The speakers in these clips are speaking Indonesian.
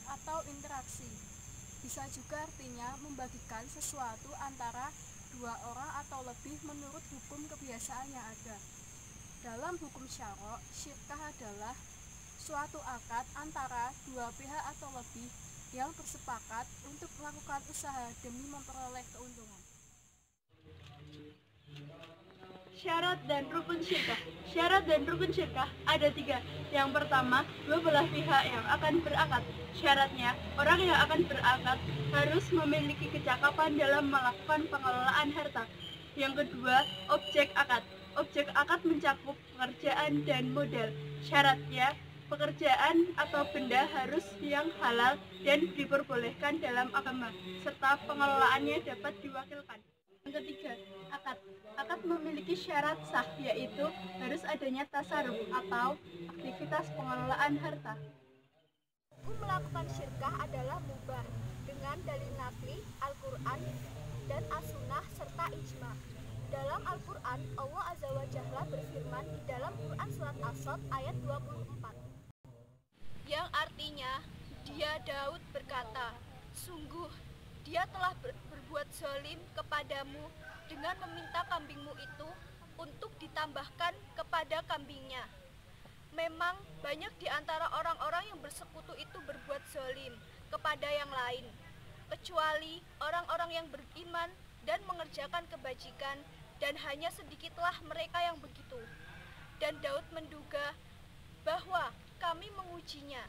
atau interaksi. Bisa juga artinya membagikan sesuatu antara dua orang atau lebih menurut hukum kebiasaan yang ada. Dalam hukum syara', syirkah adalah suatu akad antara dua pihak atau lebih yang bersepakat untuk melakukan usaha demi memperoleh keuntungan. Syarat dan rukun syirkah. Syarat dan rukun syirkah ada 3. Yang pertama, dua belah pihak yang akan berakad. Syaratnya, orang yang akan berakad harus memiliki kecakapan dalam melakukan pengelolaan harta. Yang kedua, objek akad. Objek akad mencakup pekerjaan dan modal. Syaratnya, pekerjaan atau benda harus yang halal dan diperbolehkan dalam agama, serta pengelolaannya dapat diwakilkan. Yang ketiga, akad. Akad memiliki syarat sah, yaitu harus adanya tasarruf atau aktivitas pengelolaan harta. Hukum melakukan syirkah adalah mubah dengan dalil nakli, Al-Quran, dan As-Sunnah serta ijma. Dalam Al-Quran, Allah Azza wa Jalla berfirman di dalam Quran Surat As-Sod ayat 24, yang artinya, dia Daud berkata, sungguh dia telah berbuat zalim kepadamu dengan meminta kambingmu itu untuk ditambahkan kepada kambingnya. Memang banyak di antara orang-orang yang bersekutu itu berbuat zalim kepada yang lain, kecuali orang-orang yang beriman dan mengerjakan kebajikan, dan hanya sedikitlah mereka yang begitu. Dan Daud menduga bahwa kami mengujinya,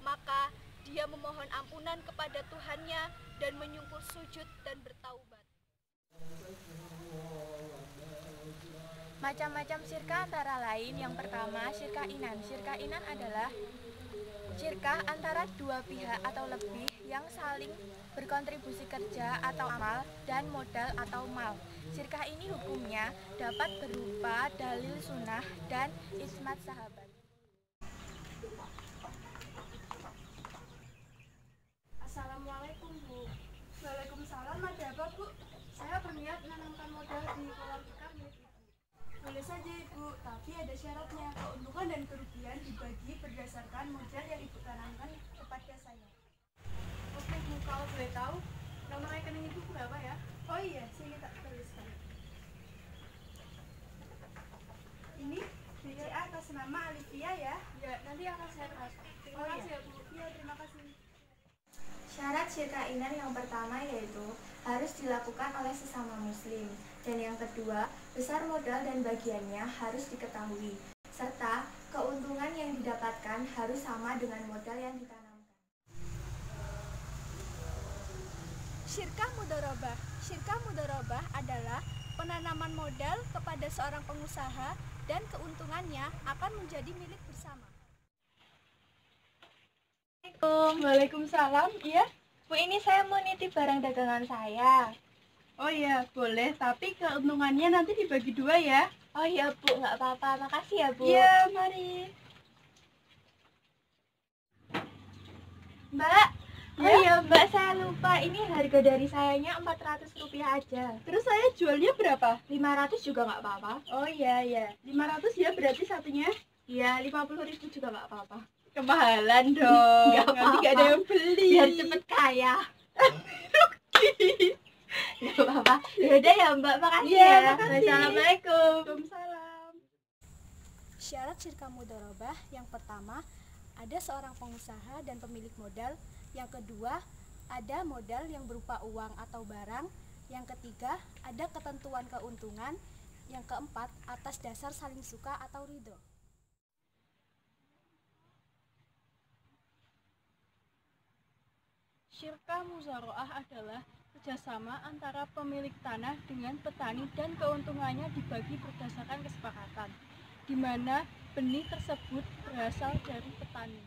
maka dia memohon ampunan kepada Tuhannya dan menyungkur sujud dan bertaubat. Macam-macam syirkah antara lain. Yang pertama, syirkah inan. Syirkah inan adalah syirkah antara dua pihak atau lebih yang saling berkontribusi kerja atau amal dan modal atau mal. Syirkah ini hukumnya dapat berupa dalil sunnah dan ijma' sahabat. Assalamualaikum, Bu. Waalaikumsalam, ada apa, Bu? Saya berniat menanamkan modal di kolam ikan milik Ibu. Boleh saja, Ibu, tapi ada syaratnya. Keuntungan dan kerugian dibagi berdasarkan modal yang Ibu tanamkan kepada saya. Oke, Bu, kalau boleh tahu, nomor rekening Ibu berapa ya? Oh iya, sini tak tuliskan. Ini BCA atas nama Alivia ya? Ya, nanti akan saya transfer. Terima kasih ya, Bu. Iya, terima kasih. Syarat syirkah inan yang pertama yaitu harus dilakukan oleh sesama muslim, dan yang kedua, besar modal dan bagiannya harus diketahui, serta keuntungan yang didapatkan harus sama dengan modal yang ditanamkan. Syirkah mudharabah. Syirkah mudharabah adalah penanaman modal kepada seorang pengusaha dan keuntungannya akan menjadi milik bersama. Waalaikumsalam, iya? Bu, ini saya mau nitip barang dagangan saya. Oh iya, boleh, tapi keuntungannya nanti dibagi 2 ya? Oh iya, Bu, nggak apa-apa. Makasih ya, Bu. Iya, mari. Mbak, oh Ya? iya, Mbak, saya lupa. Ini harga dari sayanya Rp400 aja. Terus saya jualnya berapa? 500 juga nggak apa-apa. Oh iya, 500 ya berarti satunya? Iya, 50.000 juga nggak apa-apa. Kemahalan dong. Nggak Nanti nggak ada yang beli. Biar cepet kaya. Nggak apa-apa. Yaudah ya, Mbak, makasih Iya, ya. makasih. Wassalamualaikum. Waalaikumsalam. Syarat syirkah mudharabah yang pertama, ada seorang pengusaha dan pemilik modal. Yang kedua, ada modal yang berupa uang atau barang. Yang ketiga, ada ketentuan keuntungan. Yang keempat, atas dasar saling suka atau ridho. Syirkah muzara'ah adalah kerjasama antara pemilik tanah dengan petani dan keuntungannya dibagi berdasarkan kesepakatan, di mana benih tersebut berasal dari petani.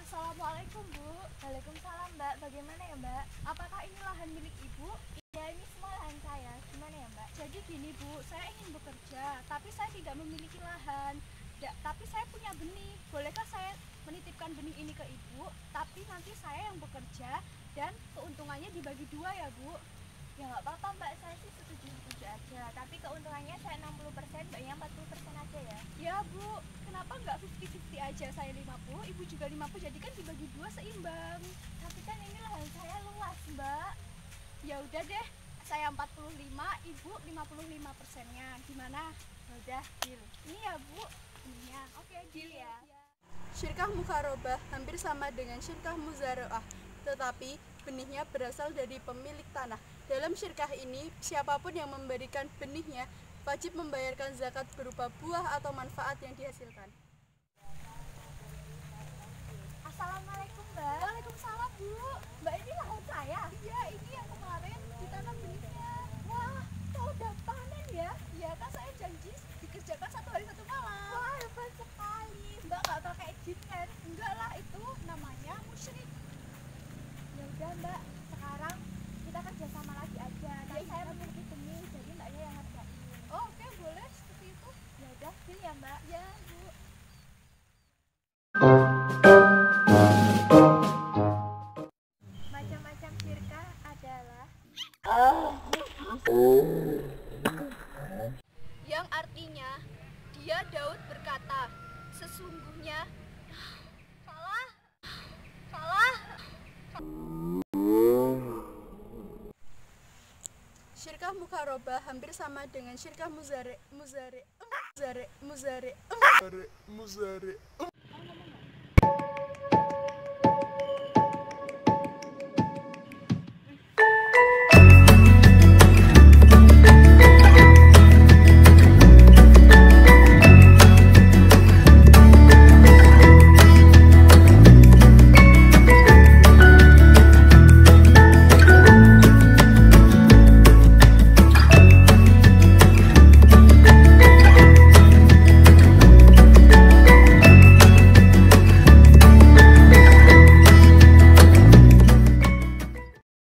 Assalamualaikum, Bu. Waalaikumsalam, Mbak. Bagaimana ya, Mbak? Apakah ini lahan milik Ibu? Ya, ini semua lahan saya. Gimana ya, Mbak? Jadi gini, Bu, saya ingin bekerja, tapi saya tidak memiliki lahan. Tapi saya punya benih. Bolehkah saya menitipkan benih ini ke Ibu? Tapi nanti saya yang bekerja dan keuntungannya dibagi 2 ya, Bu. Ya nggak apa-apa Mbak, saya sih setuju-setuju aja. Tapi keuntungannya saya 60%, Mbaknya 40% aja ya. Ya Bu, kenapa nggak 50-50 aja? Saya 50, Ibu juga 50, jadi kan dibagi 2 seimbang. Tapi kan ini lahan saya luas Mbak. Ya udah deh, saya 45, Ibu 55%-nya. Gimana? Ya udah, deal. Ini ya Bu, ininya. Oke, deal ya. Syirkah mukarobah hampir sama dengan syirkah muzaroah, tetapi benihnya berasal dari pemilik tanah. Dalam syirkah ini, siapapun yang memberikan benihnya wajib membayarkan zakat berupa buah atau manfaat yang dihasilkan. Assalamualaikum Mbak. Waalaikumsalam Bu. Mbak, ini lahan saya. Iya, ini yang kemarin ditanam benihnya. Wah, kok udah panen ya? Ya kan saya janji dikerjakan 1 hari 1 malam. Wah, hebat sekali. Mbak nggak pakai jin kan? Enggak lah, itu namanya musyrik. Ya udah Mbak, sekarang kita kerja sama lagi aja. Tapi saya memiliki benih, jadi Mbaknya yang ngerjain. Oh, oke, boleh seperti itu. Ya udah, deal ya Mbak. Ya Bu. Macam-macam syirkah adalah Yang artinya, dia Daud berkata, sesungguhnya salah. Syirkah mukarobah hampir sama dengan syirkah muzare.